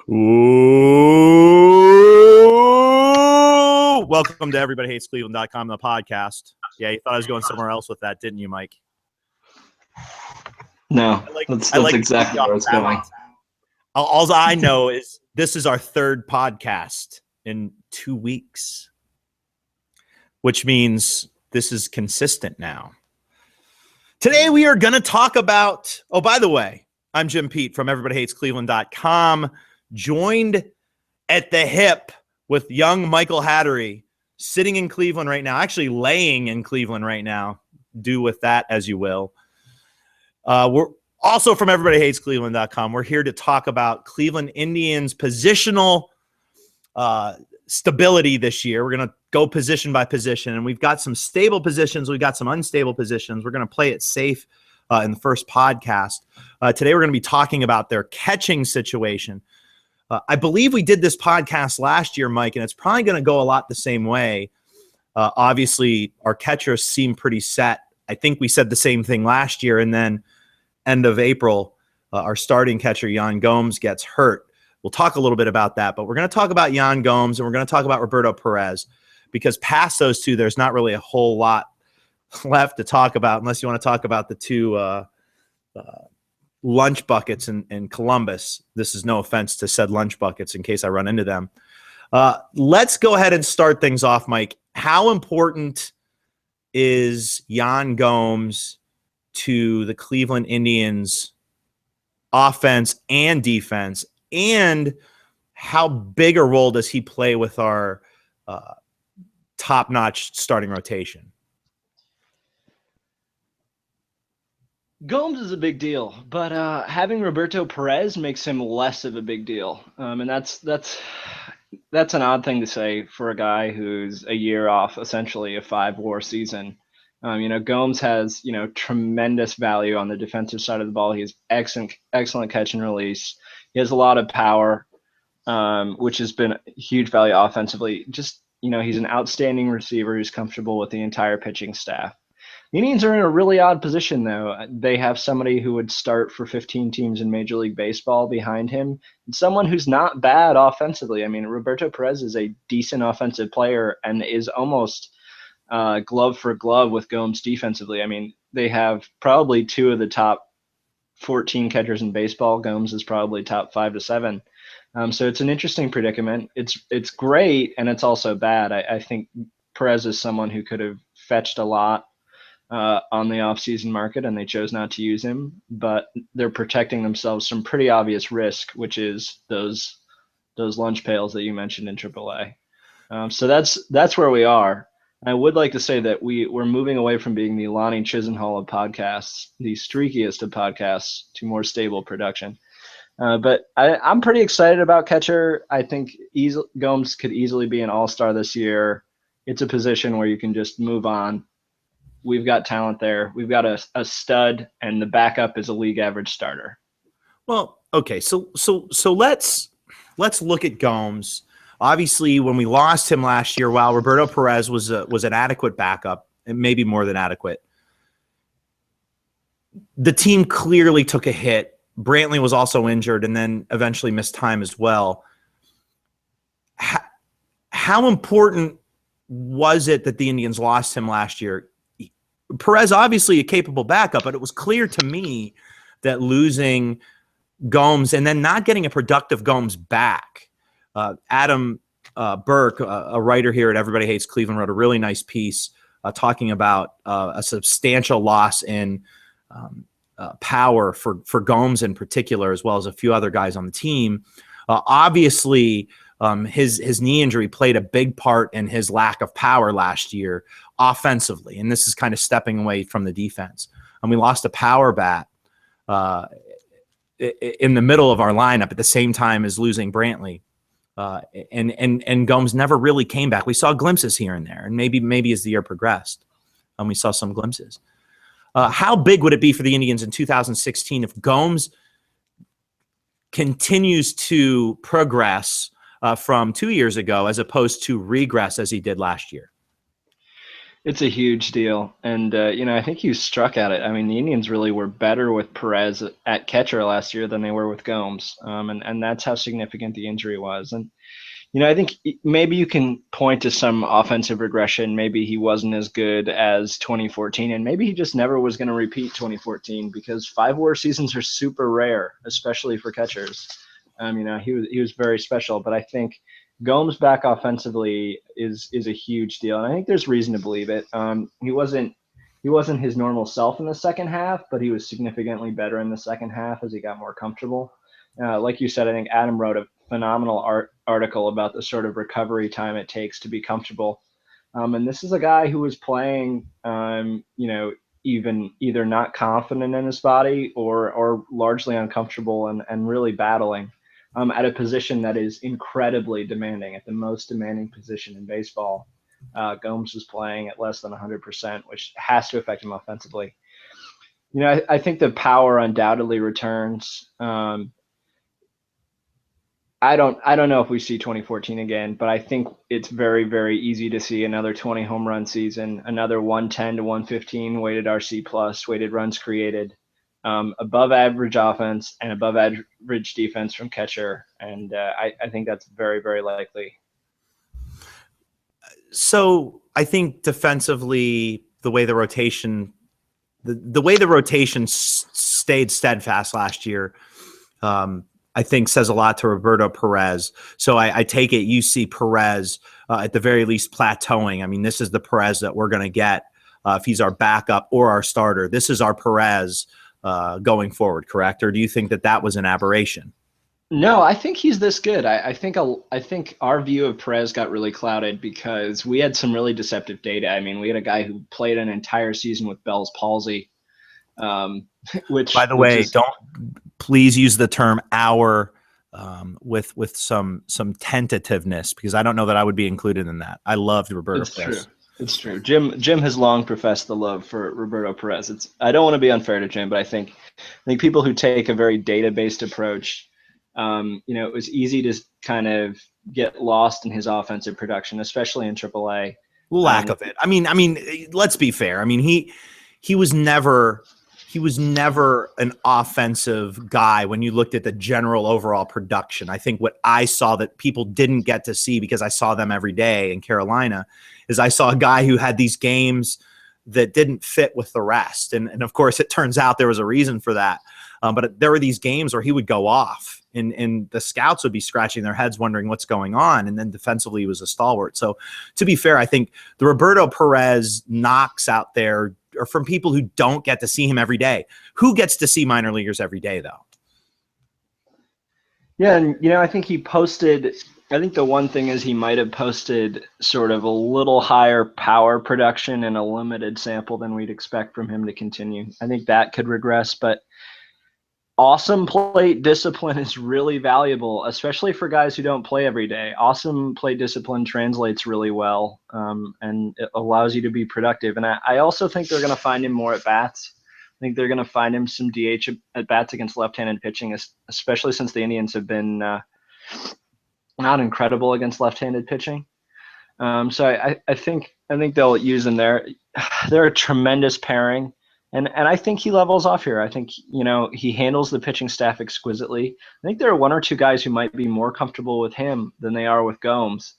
Ooh. Welcome to everybodyhatescleveland.com, the podcast. Yeah, you thought I was going somewhere else with that, didn't you, Mike? No, that's exactly where it's going. All I know is this is our third podcast in 2 weeks, which means this is consistent now. Today we are going to talk about, oh, by the way, I'm Jim Pete from everybodyhatescleveland.com, joined at the hip with young Michael Hattery, sitting in Cleveland right now, actually laying in Cleveland right now. Do with that as you will. We're also from everybodyhatescleveland.com. We're here to talk about Cleveland Indians' positional stability this year. We're going to go position by position, and we've got some stable positions. We've got some unstable positions. We're going to play it safe in the first podcast. Today, we're going to be talking about their catching situation. I believe we did this podcast last year, Mike, and it's probably going to go a lot the same way. Obviously, our catchers seem pretty set. I think we said the same thing last year, and then end of April, our starting catcher, Yan Gomes, gets hurt. We'll talk a little bit about that, but we're going to talk about Yan Gomes, and we're going to talk about Roberto Perez, because past those two, there's not really a whole lot left to talk about, unless you want to talk about the two lunch buckets in Columbus. This is no offense to said lunch buckets in case I run into them. Let's go ahead and start things off, Mike. How important is Yan Gomes to the Cleveland Indians offense and defense, and how big a role does he play with our top-notch starting rotation? Gomes is a big deal, but having Roberto Perez makes him less of a big deal, and that's an odd thing to say for a guy who's a year off essentially a 5-WAR season. Gomes has tremendous value on the defensive side of the ball. He has excellent catch and release. He has a lot of power, which has been huge value offensively. Just he's an outstanding receiver who's comfortable with the entire pitching staff. The Indians are in a really odd position, though. They have somebody who would start for 15 teams in Major League Baseball behind him, and someone who's not bad offensively. I mean, Roberto Perez is a decent offensive player and is almost glove for glove with Gomes defensively. I mean, they have probably two of the top 14 catchers in baseball. Gomes is probably top 5 to 7. So it's an interesting predicament. It's great, and it's also bad. I think Perez is someone who could have fetched a lot on the offseason market, and they chose not to use him, but they're protecting themselves from pretty obvious risk, which is those lunch pails that you mentioned in AAA. So that's where we are. I would like to say that we're moving away from being the Lonnie Chisenhall of podcasts, the streakiest of podcasts, to more stable production. But I'm pretty excited about catcher. I think Gomes could easily be an all-star this year. It's a position where you can just move on. We've got talent there. We've got a stud, and the backup is a league average starter. Well, okay, so let's look at Gomes. Obviously, when we lost him last year, while Roberto Perez was an adequate backup, and maybe more than adequate, the team clearly took a hit. Brantley was also injured and then eventually missed time as well. How important was it that the Indians lost him last year? Perez, obviously a capable backup, but it was clear to me that losing Gomes and then not getting a productive Gomes back. Adam Burke, a writer here at Everybody Hates Cleveland, wrote a really nice piece talking about a substantial loss in power for Gomes in particular, as well as a few other guys on the team. Obviously, his knee injury played a big part in his lack of power last year offensively, and this is kind of stepping away from the defense. And we lost a power bat in the middle of our lineup at the same time as losing Brantley. And Gomes never really came back. We saw glimpses here and there, and maybe as the year progressed, we saw some glimpses. How big would it be for the Indians in 2016 if Gomes continues to progress from 2 years ago as opposed to regress as he did last year? It's a huge deal. And, I think you struck at it. I mean, the Indians really were better with Perez at catcher last year than they were with Gomes. And that's how significant the injury was. And, I think maybe you can point to some offensive regression. Maybe he wasn't as good as 2014, and maybe he just never was going to repeat 2014 because 5 WAR seasons are super rare, especially for catchers. He was very special, but I think Gomes back offensively is a huge deal, and I think there's reason to believe it. He wasn't his normal self in the second half, but he was significantly better in the second half as he got more comfortable. Like you said, I think Adam wrote a phenomenal article about the sort of recovery time it takes to be comfortable. And this is a guy who was playing, even either not confident in his body or largely uncomfortable and really battling at a position that is incredibly demanding, at the most demanding position in baseball. Gomes was playing at less than 100%, which has to affect him offensively. I think the power undoubtedly returns. I don't know if we see 2014 again, but I think it's very, very easy to see another 20 home run season, another 110 to 115 weighted RC plus, weighted runs created, above average offense and above average defense from catcher. And I think that's very, very likely. So I think defensively, the way the rotation stayed steadfast last year, I think says a lot to Roberto Perez. So I take it you see Perez at the very least plateauing. I mean, this is the Perez that we're going to get if he's our backup or our starter. This is our Perez going forward, correct? Or do you think that was an aberration? No, I think he's this good. I think our view of Perez got really clouded because we had some really deceptive data. I mean, we had a guy who played an entire season with Bell's palsy, which, by the way, don't please use the term "our" with some tentativeness, because I don't know that I would be included in that. I loved Roberto Perez. It's true. Jim has long professed the love for Roberto Perez. I don't want to be unfair to Jim, but I think people who take a very data-based approach, it was easy to kind of get lost in his offensive production, especially in AAA. Lack of it. I mean, let's be fair. I mean, he was never an offensive guy when you looked at the general overall production. I think what I saw that people didn't get to see, because I saw them every day in Carolina, is I saw a guy who had these games that didn't fit with the rest. And of course, it turns out there was a reason for that. But there were these games where he would go off and the scouts would be scratching their heads wondering what's going on. And then defensively, he was a stalwart. So to be fair, I think the Roberto Perez knocks out there are from people who don't get to see him every day. Who gets to see minor leaguers every day, though? Yeah, and I think he posted. I think the one thing is he might have posted sort of a little higher power production in a limited sample than we'd expect from him to continue. I think that could regress, but awesome plate discipline is really valuable, especially for guys who don't play every day. Awesome plate discipline translates really well, and it allows you to be productive. And I also think they're going to find him more at bats. I think they're going to find him some DH at bats against left-handed pitching, especially since the Indians have been not incredible against left-handed pitching. So I think they'll use him there. They're a tremendous pairing. And I think he levels off here. I think, he handles the pitching staff exquisitely. I think there are one or two guys who might be more comfortable with him than they are with Gomes,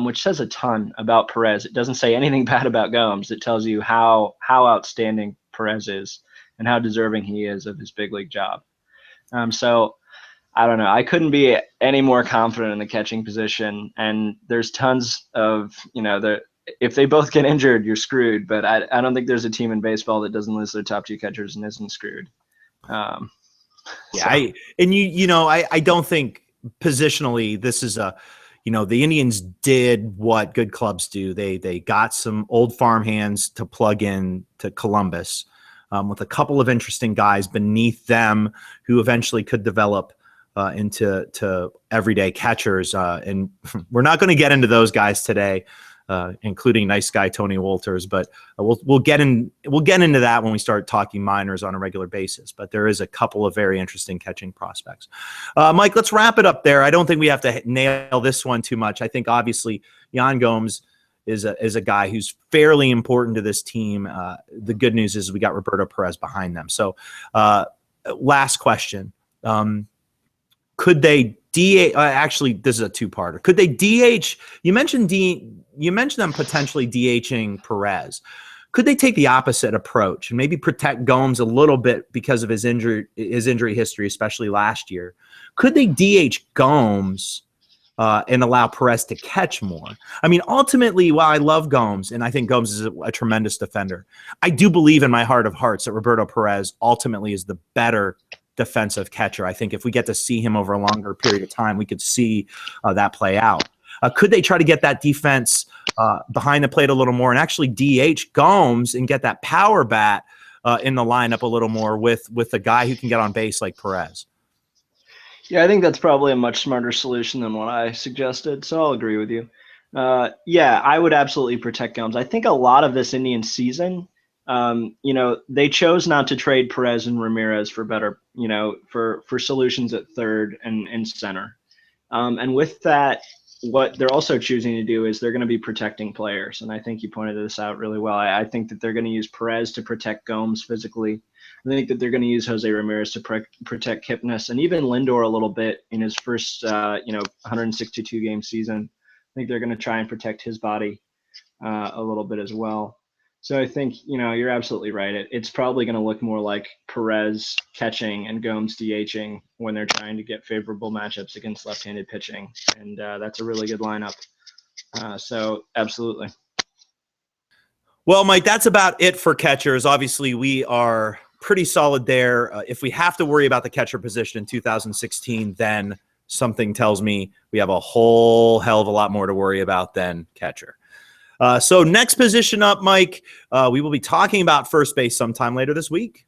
which says a ton about Perez. It doesn't say anything bad about Gomes. It tells you how outstanding Perez is and how deserving he is of his big league job. So I don't know. I couldn't be any more confident in the catching position. And there's tons of, if they both get injured, you're screwed. But I don't think there's a team in baseball that doesn't lose their top two catchers and isn't screwed. Yeah, so. I don't think positionally this is the Indians did what good clubs do. They got some old farm hands to plug in to Columbus with a couple of interesting guys beneath them who eventually could develop into everyday catchers. And we're not going to get into those guys today, including nice guy Tony Wolters, but we'll get into that when we start talking minors on a regular basis. But there is a couple of very interesting catching prospects. Mike, let's wrap it up there. I don't think we have to nail this one too much. I think obviously Yan Gomes is a guy who's fairly important to this team. The good news is we got Roberto Perez behind them. So last question. Could they DH? Actually, this is a two-parter. Could they DH? You mentioned them potentially DHing Perez. Could they take the opposite approach and maybe protect Gomes a little bit because of his injury history, especially last year? Could they DH Gomes and allow Perez to catch more? I mean, ultimately, while I love Gomes, and I think Gomes is a tremendous defender, I do believe in my heart of hearts that Roberto Perez ultimately is the better defensive catcher. I think if we get to see him over a longer period of time, we could see that play out. Could they try to get that defense behind the plate a little more and actually DH Gomes and get that power bat in the lineup a little more with a guy who can get on base like Perez? Yeah, I think that's probably a much smarter solution than what I suggested, so I'll agree with you. Yeah, I would absolutely protect Gomes. I think a lot of this Indian season, they chose not to trade Perez and Ramirez for better, for solutions at third and center. And with that, what they're also choosing to do is they're going to be protecting players. And I think you pointed this out really well. I think that they're going to use Perez to protect Gomes physically. I think that they're going to use Jose Ramirez to protect Kipnis and even Lindor a little bit in his first, 162 game season. I think they're going to try and protect his body a little bit as well. So I think, you're absolutely right. It's probably going to look more like Perez catching and Gomes DHing when they're trying to get favorable matchups against left-handed pitching. And that's a really good lineup. So absolutely. Well, Mike, that's about it for catchers. Obviously, we are pretty solid there. If we have to worry about the catcher position in 2016, then something tells me we have a whole hell of a lot more to worry about than catcher. So next position up, Mike, we will be talking about first base sometime later this week.